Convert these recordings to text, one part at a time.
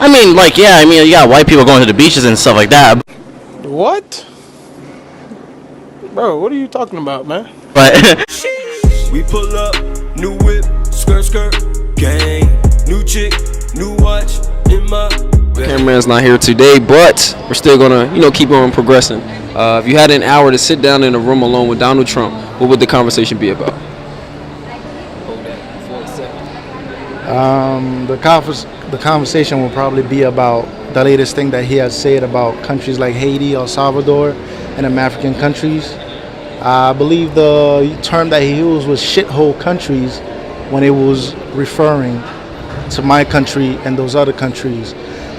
I mean, like, yeah, I mean, you got white people going to the beaches and stuff like that. What? Bro, what are you talking about, man? But we pull up, new whip, skirt, gang, new chick, new watch in my bag. Cameraman's not here today, but we're still gonna, keep on progressing. If you had an hour to sit down in a room alone with Donald Trump, what would the conversation be about? The conversation will probably be about the latest thing that he has said about countries like Haiti, El Salvador, and them African countries. I believe the term that he used was shithole countries when it was referring to my country and those other countries.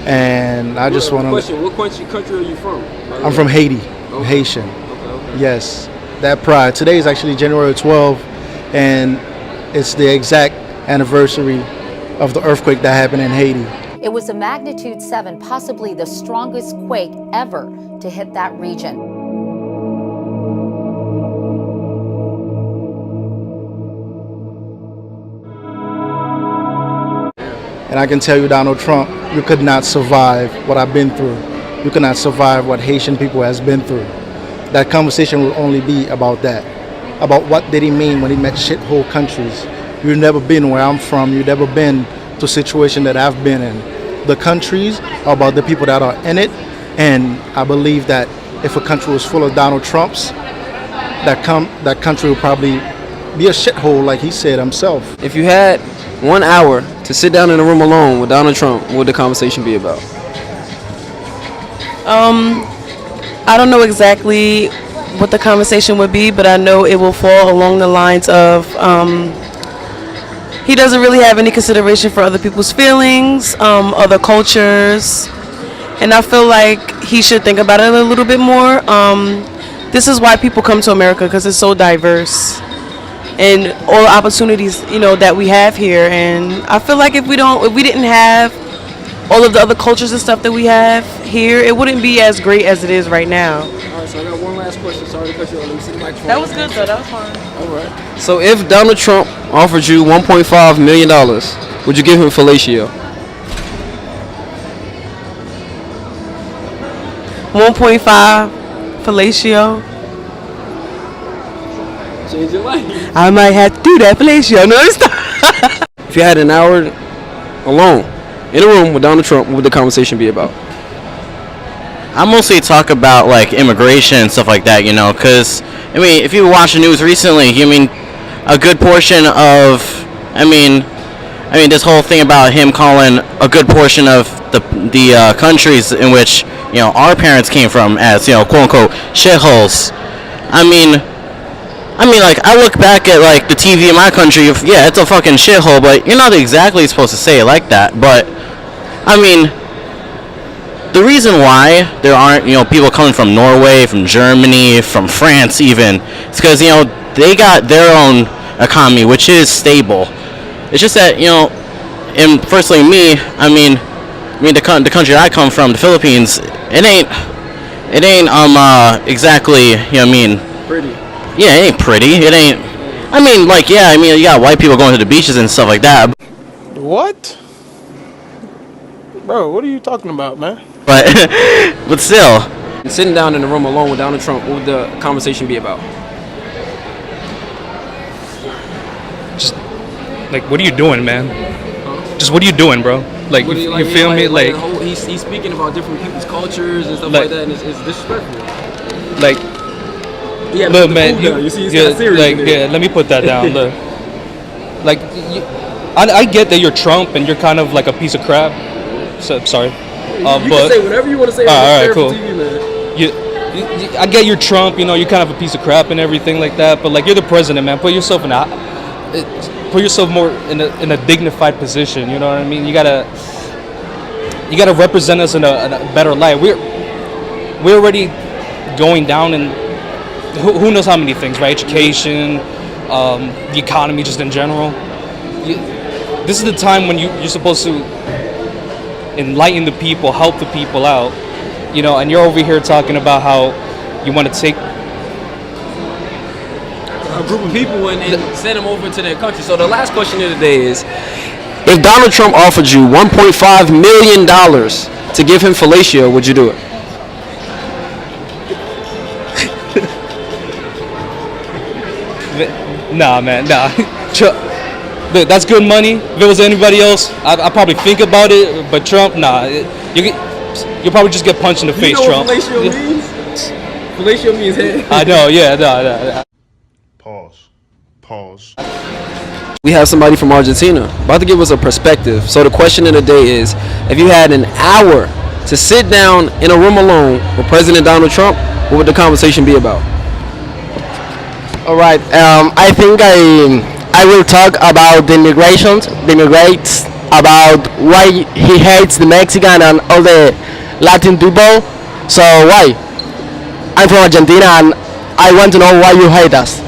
And I just want to... What country are you from? I'm from Haiti, Haitian. Okay. Yes, that pride. Today is actually January 12th, and it's the exact anniversary of the earthquake that happened in Haiti. It was a magnitude 7, possibly the strongest quake ever to hit that region. And I can tell you, Donald Trump, you could not survive what I've been through. You could not survive what Haitian people has been through. That conversation will only be about that. About what did he mean when he met shithole countries. You've never been where I'm from. You've never been to a situation that I've been in. The countries are about the people that are in it. And I believe that if a country was full of Donald Trumps, that country would probably be a shithole, like he said himself. If you had 1 hour to sit down in a room alone with Donald Trump, what would the conversation be about? I don't know exactly what the conversation would be, but I know it will fall along the lines of he doesn't really have any consideration for other people's feelings, other cultures, and I feel like he should think about it a little bit more. This is why people come to America, because it's so diverse and all the opportunities that we have here. And I feel like if we didn't have all of the other cultures and stuff that we have here, it wouldn't be as great as it is right now. All right, so I got one last question. Sorry to cut you off. Let me see the microphone. That was good though. That was fine. All right. So if Donald Trump offered you $1.5 million, would you give him fellatio? 1.5 fellatio. Change your life. I might have to do that fellatio. No, it's not. If you had an hour alone in a room with Donald Trump, what would the conversation be about? I mostly talk about like immigration and stuff like that, because I mean, if you watch the news recently, a good portion of, this whole thing about him calling a good portion of the countries in which our parents came from as quote unquote shitholes. Like I look back at like the TV in my country, it's a fucking shithole, but you're not exactly supposed to say it like that. But the reason why there aren't people coming from Norway, from Germany, from France even, it's because they got their own economy, which is stable. It's just that and firstly me, the country I come from, the Philippines, it ain't exactly Pretty. Yeah, it ain't pretty. It ain't. You got white people going to the beaches and stuff like that. What? Bro, what are you talking about, man? But still. Sitting down in a room alone with Donald Trump, what would the conversation be about? Just like, what are you doing, man? Just what are you doing, bro? Like, you feel me? Like he's speaking about different people's cultures and stuff like that, and it's disrespectful. Like, yeah, look, man, you see, it's kind of serious. like, yeah, let me put that down. Look, like, I get that you're Trump and you're kind of like a piece of crap. So, sorry, you but can say whatever you want to say. All right, cool. TV, man. I get you're Trump. You're kind of a piece of crap and everything like that. But like, you're the president, man. Put yourself more in a dignified position. You know what I mean? You gotta represent us in a better light. We're already going down in who knows how many things, right? Education, the economy, just in general. This is the time when you're supposed to enlighten the people, help the people out, and you're over here talking about how you want to take a group of people and send them over to their country. So the last question of the day is, If Donald Trump offered you $1.5 million to give him fellatio, would you do it? Nah, man, nah. Look, that's good money. If it was anybody else, I'd probably think about it. But Trump, nah. You'll probably just get punched in the face, Trump. fellatio means? Fellatio means head. I know, yeah, nah. Pause. We have somebody from Argentina about to give us a perspective. So the question of the day is, if you had an hour to sit down in a room alone with President Donald Trump, what would the conversation be about? All right. I think I will talk about the immigrates, about why he hates the Mexican and all the Latin people. So why? I'm from Argentina and I want to know why you hate us.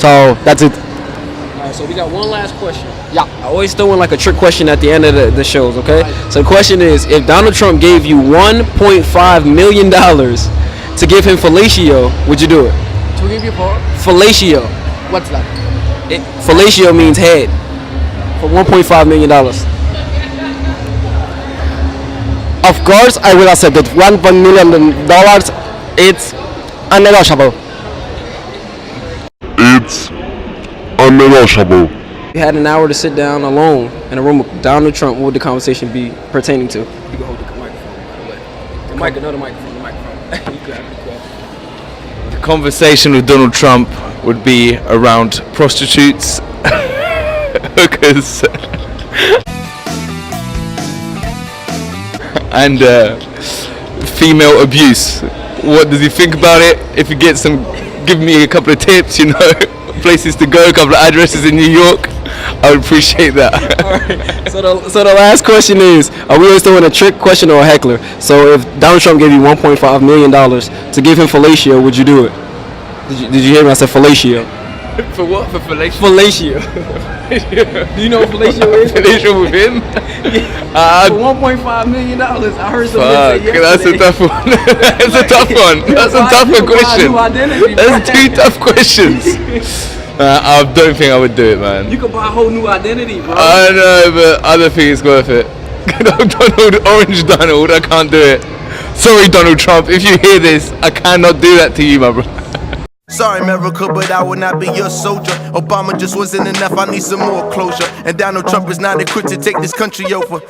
So that's it. Alright, so we got one last question. Yeah. I always throw in like a trick question at the end of the shows, okay? So the question is, if Donald Trump gave you $1.5 million to give him fellatio, would you do it? To give you for? Fellatio. What's that? Fellatio means head. For $1.5 million. Of course, I will accept it. $1 million, it's unnegotiable. It's unnegotiable. If you had an hour to sit down alone in a room with Donald Trump, what would the conversation be pertaining to? You can hold the microphone, by the way. Another microphone, the microphone. You got it. The conversation with Donald Trump would be around prostitutes, hookers, and female abuse. What does he think about it? If he gets some, give me a couple of tips, you know, places to go, a couple of addresses in New York, I would appreciate that. Alright, so the last question is, are we always throwing a trick question or a heckler? So if Donald Trump gave you $1.5 million to give him fellatio, would you do it? Did you hear me? I said fellatio. For what? For fellatio? Fellatio. Do you know what fellatio is? Fellatio with him? For $1.5 million, I heard somebody say yesterday. That's a tough one. That's a tough one. That's a tougher question. That's two tough questions. I don't think I would do it, man. You could buy a whole new identity, bro. I know, but I don't think it's worth it. Orange Donald, I can't do it. Sorry, Donald Trump, if you hear this, I cannot do that to you, my bro. Sorry, America, but I will not be your soldier. Obama just wasn't enough, I need some more closure. And Donald Trump is not equipped to take this country over.